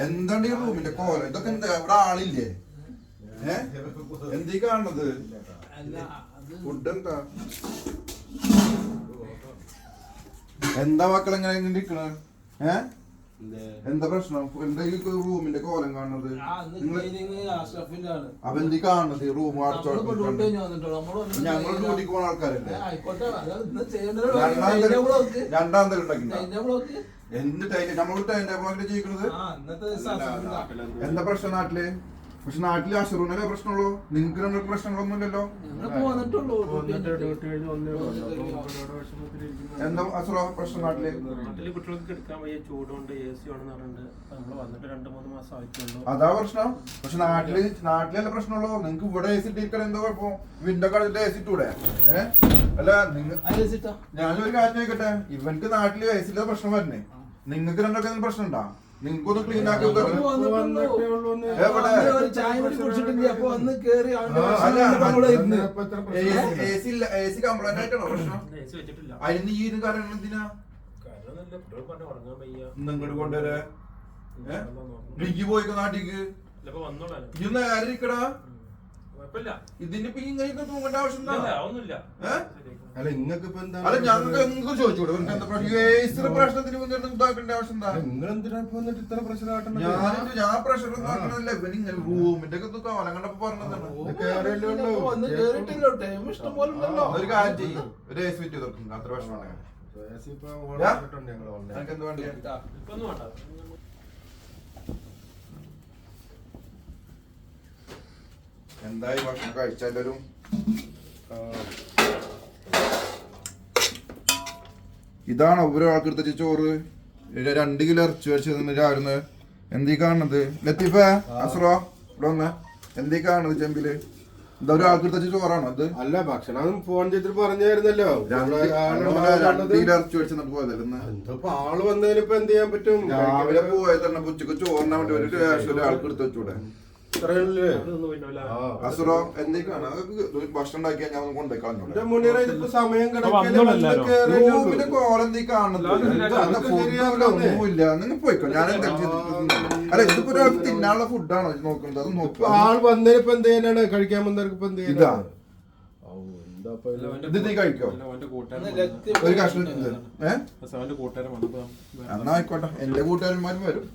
എന്താണ് ഈ റൂമിന്റെ കോലം? ഇതൊക്കെ എന്താ ഇവിടെ ആളില്ലേ? എന്തീ കാണുന്നത്? ഫുഡ് എന്താ? എന്താ മക്കൾ എങ്ങനെ ഇരിക്കണ? എന്താ പ്രശ്നം? എന്താ ഈ റൂമിന്റെ കോലം കാണുന്നത്? അപ്പൊ എന്തി കാണുന്നത്? ഈ റൂം ഞങ്ങൾ ഡ്യൂട്ടിക്ക് പോണ ആൾക്കാരല്ലേ? രണ്ടാം തരം ഉണ്ടാക്കി എന്ത് ടൈം നമ്മൾ ടൈം ടേബിളൊക്കെ ചെയ്യിക്കുന്നത്? എന്താ പ്രശ്നം നാട്ടില്? പക്ഷെ നാട്ടില് അഷറൂനല്ലേ പ്രശ്നമുള്ളൂ. നിങ്ങൾക്ക് രണ്ട് പ്രശ്നങ്ങളൊന്നുമില്ലല്ലോ. എന്താ അസുറ പ്രശ്നം നാട്ടില്? കുട്ടികൾക്ക് എടുക്കാൻ വയ്യ, ചൂടുണ്ട്, AC ആണെന്ന് പറഞ്ഞിട്ട് നമ്മള് വന്നിട്ട് 2-3 മാസം ആയിട്ടുള്ളൂ. അതാ പ്രശ്നം. പക്ഷെ നാട്ടിലല്ല പ്രശ്നമുള്ളൂ. നിങ്ങക്ക് ഇവിടെ AC ഇട്ടിരിക്കാൻ എന്തോ കുഴപ്പം? വിൻഡോ കളിച്ചിട്ട് AC ഇട്ടൂടെ? അല്ല നിങ്ങൾ ഞാനൊരു കാര്യം ചോദിക്കട്ടെ, ഇവൻക്ക് നാട്ടില് AC ന്റെ പ്രശ്നം വരണേ, നിങ്ങൾക്ക് രണ്ടൊക്കെ പ്രശ്നം ഉണ്ടാ? നിങ്ങൾക്കൊന്ന് ക്ലീൻ ആക്കി AC കംപ്ലൈന്റ് ആയിട്ടാണോ പ്രശ്നം? അതിന് ഈ കാരണം എന്തിനാ നിങ്ങോട്ട് കൊണ്ടുവരാ? നീക്ക് പോയിക്കോ നാട്ടിക്ക്, ഇന്ന് നേരെ ഇരിക്കടാ. ഇതിനിപ്പോ ഇങ്ങനെ തൂങ്ങേണ്ട ആവശ്യം അല്ല നിങ്ങൾക്ക് ഇപ്പൊ എന്താ? അല്ല ഞങ്ങൾക്ക് ചോദിച്ചൂടെ പ്രശ്നത്തിന് ഇതാക്കേണ്ട ആവശ്യം എന്താ? നിങ്ങൾ എന്തിനാ ഇത്ര പ്രഷർ കാട്ടണം? ഞാൻ പ്രഷർ കാട്ടണല്ല, ഇവൻ ഇങ്ങനെ റൂമിന്റെ ഒക്കെ കാലം കണ്ടപ്പോ പറഞ്ഞതാണ്. ഒരു കാര്യം ചെയ്യും, ഒരു AC ഫിറ്റ് ചെയ്തെടുക്കും. അത്ര പ്രശ്നമാണ്. എന്ത് വേണ്ടിയാ? എന്തായി ഭക്ഷണം കഴിച്ചാലും? ഇതാണോ ഒരാൾക്ക് എടുത്ത ചോറ്? 2 കിലോ ഇറച്ചി മേടിച്ചത് രാവിലെ. എന്തീ കാണുന്നത്? ലത്തീഫ, അസ്രോ, ഇവിടെ വന്ന് എന്തീ കാണുന്നത് ചെമ്പില്? എന്താ ഒരാൾക്ക് എടുത്ത ചോറാണോ അത്? അല്ല, ഭക്ഷണം ഫോൺ ചെയ്തിട്ട് പറഞ്ഞായിരുന്നല്ലോ. 2 കിലോ ഇറച്ചി മേടിച്ചിട്ട് പോയതല്ലേ. ആള് വന്നതിന് ഇപ്പൊ എന്ത് ചെയ്യാൻ പറ്റും? രാവിലെ പോയത് തന്നെ ഉച്ചക്ക് ചോറിനാൻ വേണ്ടി ഒരാൾക്ക് എടുത്ത് വെച്ചൂടെ? അസുറോ എന്തൊക്കെയാണ് ഭക്ഷണം ഉണ്ടാക്കിയാ ഞാൻ കൊണ്ടുപോയി കളഞ്ഞു. സമയം റൂമിന്റെ കോലെന്തീ കാണുന്നത്? ഒന്നുമില്ല, നിങ്ങൾ പോയിക്കോ. ഞാൻ അല്ല, ഇതിപ്പോ തിന്നാനുള്ള ഫുഡാണോ നോക്കുന്നത്? അത് നോക്കുക. ആൾ വന്നതിനിപ്പോ എന്ത് ചെയ്യാനാണ്? കഴിക്കാൻ വന്നവർക്ക് ഇപ്പൊ എന്ത് ഇതാ ഇത് നീ കഴിക്കോ? ഒരു കഷ്ണം എന്നാ ആയിക്കോട്ടെ, എന്റെ കൂട്ടുകാരന്മാരും വരും.